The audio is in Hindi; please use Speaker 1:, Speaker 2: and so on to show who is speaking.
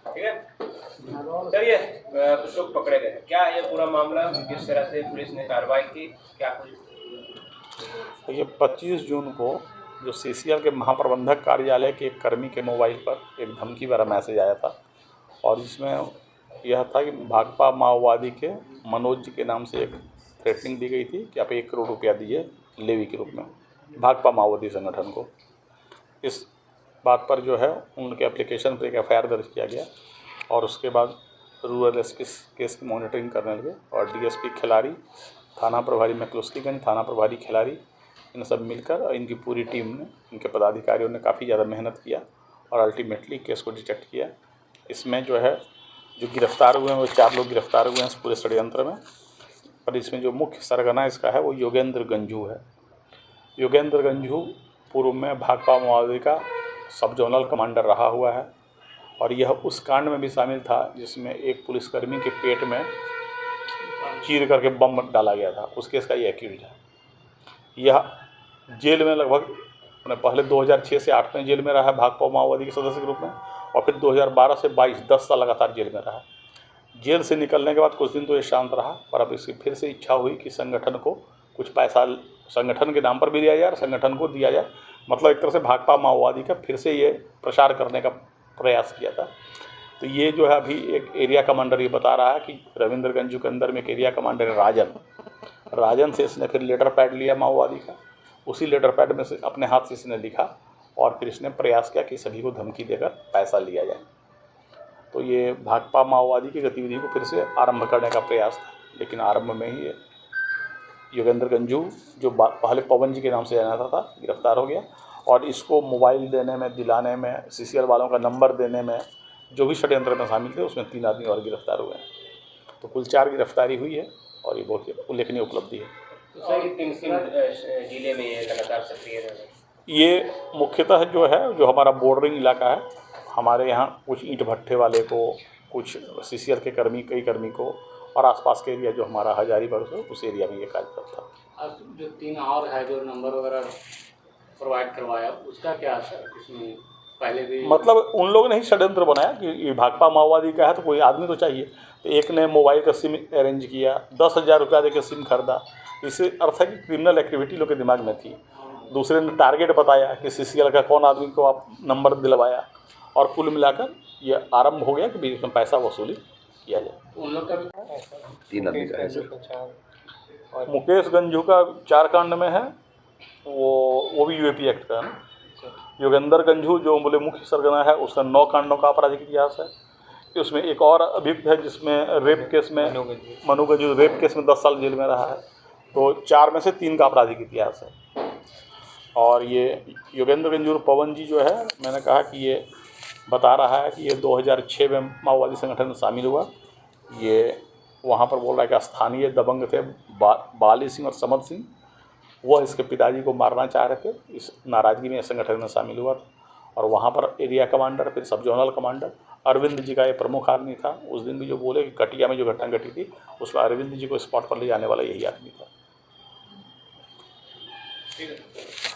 Speaker 1: ठीक है, चलिए कुछ लोग पकड़े गए। क्या ये पूरा मामला, किस तरह से पुलिस ने कार्रवाई की, क्या कुछ?
Speaker 2: ये 25 जून को जो सीसीएल के महाप्रबंधक कार्यालय के एक कर्मी के मोबाइल पर एक धमकी भरा मैसेज आया था और इसमें यह था कि भाकपा माओवादी के मनोज जी के नाम से एक थ्रेटनिंग दी गई थी कि आप 1 करोड़ रुपया दीजिए लेवी के रूप में भाकपा माओवादी संगठन को। इस बात पर जो है उनके एप्लीकेशन पर एक एफआईआर दर्ज किया गया और उसके बाद रूरल एसपी केस की मॉनिटरिंग करने लगे और डीएसपी खिलाड़ी, थाना प्रभारी मैक्लुस्कीगंज, थाना प्रभारी खिलाड़ी, इन सब मिलकर और इनकी पूरी टीम ने, इनके पदाधिकारियों ने काफ़ी ज़्यादा मेहनत किया और अल्टीमेटली केस को डिटेक्ट किया। इसमें जो है जो गिरफ्तार हुए हैं वो 4 लोग गिरफ्तार हुए हैं इस पूरे षड्यंत्र में। पर इसमें जो मुख्य सरगना इसका है वो योगेंद्र गंझू है। योगेंद्र गंझू पूर्व में भाकपा माओवादी का सब जोनल कमांडर रहा हुआ है और यह उस कांड में भी शामिल था जिसमें एक पुलिसकर्मी के पेट में चीर करके बम डाला गया था। उस केस का ये एक्यूज है। यह जेल में लगभग पहले 2006 से 2008 में जेल में रहा है भाकपा माओवादी के सदस्य के रूप में और फिर 2012 से 22 10 साल लगातार जेल में रहा। जेल से निकलने के बाद कुछ दिन तो ये शांत रहा, पर अब इसकी फिर से इच्छा हुई कि संगठन को कुछ पैसा संगठन के नाम पर भी दिया जाए और संगठन को दिया जाए। मतलब एक तरह से भाकपा माओवादी का फिर से ये प्रचार करने का प्रयास किया था। तो ये जो है अभी एक एरिया कमांडर ये बता रहा है कि रविंद्र गंजू के अंदर में एक एरिया कमांडर है राजन से इसने फिर लेटर पैड लिया माओवादी का। उसी लेटर पैड में से अपने हाथ से इसने लिखा और फिर इसने प्रयास किया कि सभी को धमकी देकर पैसा लिया जाए। तो ये भाकपा माओवादी की गतिविधि को फिर से आरंभ करने का प्रयास था, लेकिन आरंभ में ही योगेंद्र गंजू जो पहले पवन जी के नाम से जाना था गिरफ्तार हो गया और इसको मोबाइल देने में, दिलाने में, सीसीएल वालों का नंबर देने में जो भी षड्यंत्र में शामिल थे उसमें 3 आदमी और गिरफ्तार हुए हैं। तो कुल 4 गिरफ्तारी हुई है और ये बहुत उल्लेखनीय उपलब्धि है।
Speaker 1: तो सर किन जिले में ये लगातार सक्रिय रह रहे हैं?
Speaker 2: ये मुख्यतः जो है जो हमारा बॉर्डरिंग इलाका है, हमारे यहाँ कुछ ईंट भट्ठे वाले को, कुछ सीसीएल के कई कर्मी को और आसपास के एरिया जो हमारा हजारीबाग है उस एरिया में ये कार्य करता है।
Speaker 3: अब जो 3 और है जो नंबर वगैरह प्रोवाइड करवाया उसका क्या सर, उसमें पहले भी
Speaker 2: मतलब उन लोगों ने ही षड्यंत्र बनाया कि ये भाकपा माओवादी का है तो कोई आदमी तो चाहिए। तो एक ने मोबाइल का सिम अरेंज किया, 10,000 रुपया देकर सिम खरीदा। इससे अर्थ है कि क्रिमिनल एक्टिविटी लोग के दिमाग में थी। दूसरे ने टारगेट बताया कि सीसीएल का कौन आदमी को आप नंबर दिलवाया और कुल मिलाकर ये आरंभ हो गया कि बीच में पैसा वसूली किया जाए।
Speaker 3: उन लोग का भी
Speaker 4: 3 आदमी का है सर।
Speaker 2: मुकेश गंजू का 4 कांड में है, वो भी यूएपी एक्ट का है ना। योगेंद्र गंजू जो बोले मुख्य सरगना है उसका 9 कांडों का आपराधिक इतिहास है। उसमें एक और अभियुक्त है जिसमें रेप केस में मनु गंजू रेप केस में 10 साल जेल में रहा है। तो 4 में से 3 का आपराधिक इतिहास है। और ये योगेंद्र गंजू पवन जी जो है, मैंने कहा कि ये बता रहा है कि ये 2006 में माओवादी संगठन में शामिल हुआ। ये वहाँ पर बोल रहा है कि स्थानीय दबंग थे बाली सिंह और समद सिंह, वह इसके पिताजी को मारना चाह रहे थे। इस नाराज़गी में संगठन में शामिल हुआ और वहाँ पर एरिया कमांडर, फिर सब जोनल कमांडर अरविंद जी का ये प्रमुख आदमी था। उस दिन भी जो बोले कि कटिया में जो घटना घटी थी उसमें अरविंद जी को स्पॉट पर ले जाने वाला यही आदमी था।
Speaker 1: ठीक है।